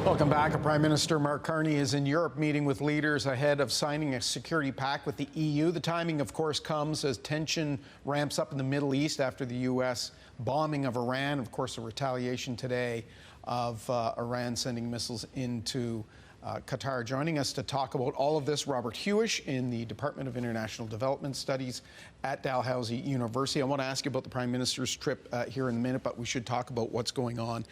Welcome back. Prime Minister Mark Carney is in Europe meeting with leaders ahead of signing a security pact with the EU. The timing, of course, comes as tension ramps up in the Middle East after the U.S. bombing of Iran. Of course, a retaliation today of Iran sending missiles into Qatar. Joining us to talk about all of this, Robert Huish in the Department of International Development Studies at Dalhousie University. I want to ask you about the Prime Minister's trip here in a minute, but we should talk about what's going on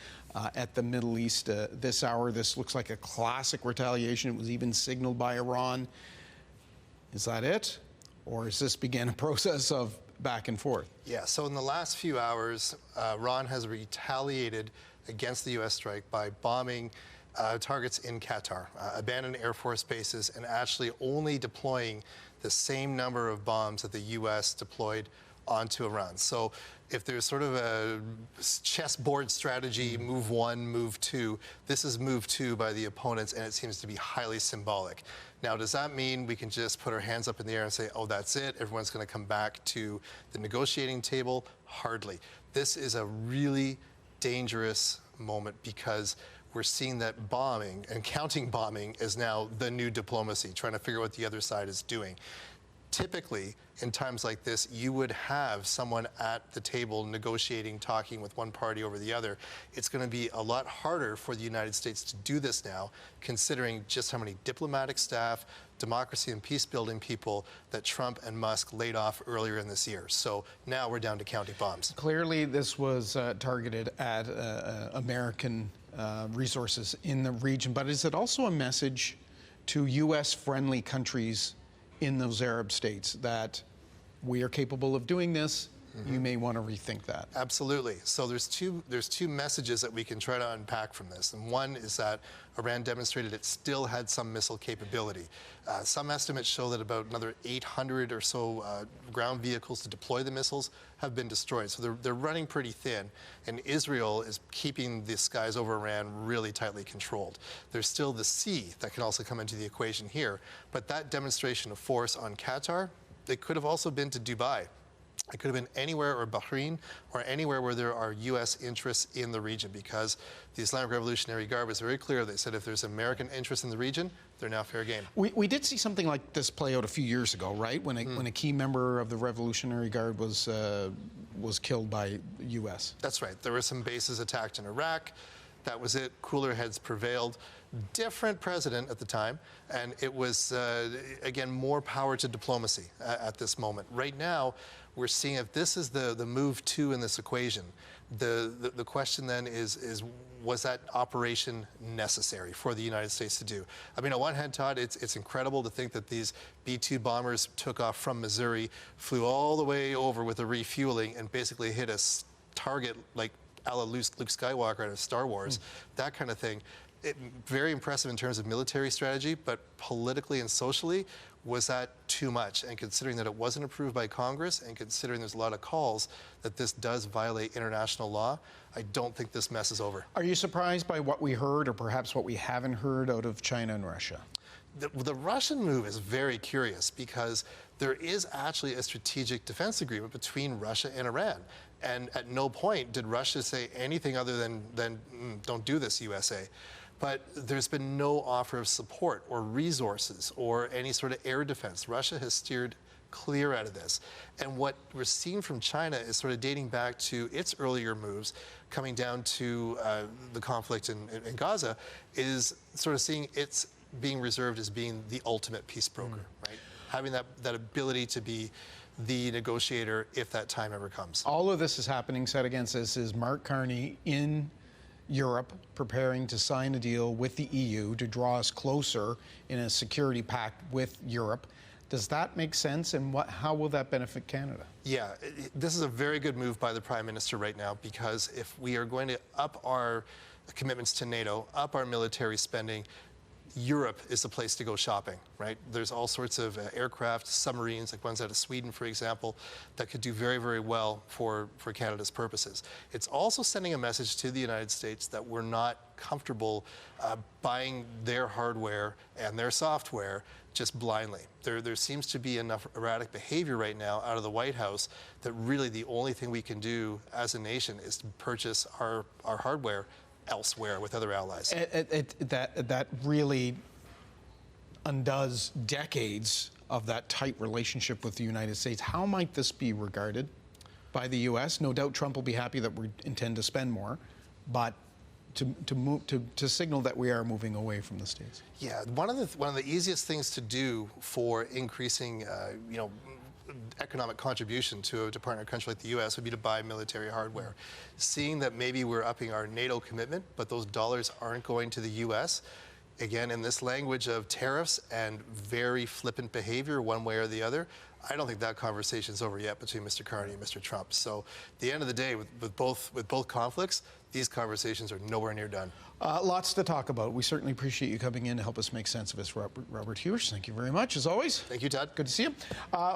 at the Middle East this hour. This looks like a classic retaliation. It was even signaled by Iran. Is that it? Or is this begin a process of back and forth? Yeah, so in the last few hours, Iran has retaliated against the U.S. strike by bombing targets in Qatar, abandoned Air Force bases, and actually only deploying the same number of bombs that the U.S. deployed onto Iran. So if there's sort of a chessboard strategy, move one, move two, this is move two by the opponents, and it seems to be highly symbolic. Now, does that mean we can just put our hands up in the air and say, oh, that's it, everyone's going to come back to the negotiating table? Hardly. This is a really dangerous moment because we're seeing that bombing and counting bombing is now the new diplomacy, trying to figure out what the other side is doing. Typically, in times like this, you would have someone at the table negotiating, talking with one party over the other. It's going to be a lot harder for the United States to do this now, considering just how many diplomatic staff, democracy and peace-building people that Trump and Musk laid off earlier in this year. So now we're down to counting bombs. Clearly, this was targeted at American resources in the region, but is it also a message to U.S.-friendly countries in those Arab states that we are capable of doing this? You may want to rethink that. Absolutely. So there's two messages that we can try to unpack from this. And one is that Iran demonstrated it still had some missile capability. Some estimates show that about another 800 or so ground vehicles to deploy the missiles have been destroyed. So they're running pretty thin. And Israel is keeping the skies over Iran really tightly controlled. There's still the sea that can also come into the equation here. But that demonstration of force on Qatar, it could have also been to Dubai. It could have been anywhere, or Bahrain, or anywhere where there are U.S. interests in the region, because the Islamic Revolutionary Guard was very clear. They said if there's American interest in the region, they're now fair game. We did see something like this play out a few years ago, right? When a key member of the Revolutionary Guard was killed by the U.S. That's right. There were some bases attacked in Iraq. That was it. Cooler heads prevailed. Different president at the time, and it was, again, more power to diplomacy at this moment. Right now, we're seeing if this is the move two in this equation, the question then is was that operation necessary for the United States to do? I mean, on one hand, Todd, it's incredible to think that these B-2 bombers took off from Missouri, flew all the way over with a refueling, and basically hit a target like a la Luke Skywalker out of Star Wars, that kind of thing. Very impressive in terms of military strategy, but politically and socially, was that too much? And considering that it wasn't approved by Congress, and considering there's a lot of calls that this does violate international law, I don't think this mess is over. Are you surprised by what we heard, or perhaps what we haven't heard, out of China and Russia? The Russian move is very curious because there is actually a strategic defense agreement between Russia and Iran. And at no point did Russia say anything other than don't do this, USA. But there's been no offer of support or resources or any sort of air defense. Russia has steered clear out of this. And what we're seeing from China is sort of dating back to its earlier moves, coming down to the conflict in Gaza, is sort of seeing its being reserved as being the ultimate peace broker, right? Having that ability to be the negotiator if that time ever comes. All of this is happening. Set against this is Mark Carney in Europe preparing to sign a deal with the EU to draw us closer in a security pact with Europe. Does that make sense, and how will that benefit Canada? Yeah, this is a very good move by the Prime Minister right now, because if we are going to up our commitments to NATO, up our military spending, Europe is the place to go shopping, right? There's all sorts of aircraft, submarines, like ones out of Sweden, for example, that could do very, very well for Canada's purposes. It's also sending a message to the United States that we're not comfortable buying their hardware and their software just blindly. There seems to be enough erratic behavior right now out of the White House that really the only thing we can do as a nation is to purchase our hardware elsewhere with other allies. That really undoes decades of that tight relationship with the United States. How might this be regarded by the U.S.? No doubt Trump will be happy that we intend to spend more, but to signal that we are moving away from the States. Yeah, one of the easiest things to do for increasing, economic contribution to a partner country like the U.S. would be to buy military hardware. Seeing that maybe we're upping our NATO commitment, but those dollars aren't going to the U.S., again, in this language of tariffs and very flippant behavior one way or the other, I don't think that conversation's over yet between Mr. Carney and Mr. Trump. So at the end of the day, with both conflicts, these conversations are nowhere near done. Lots to talk about. We certainly appreciate you coming in to help us make sense of this, Robert Huish. Thank you very much, as always. Thank you, Todd. Good to see you.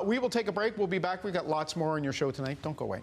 We will take a break. We'll be back. We've got lots more on your show tonight. Don't go away.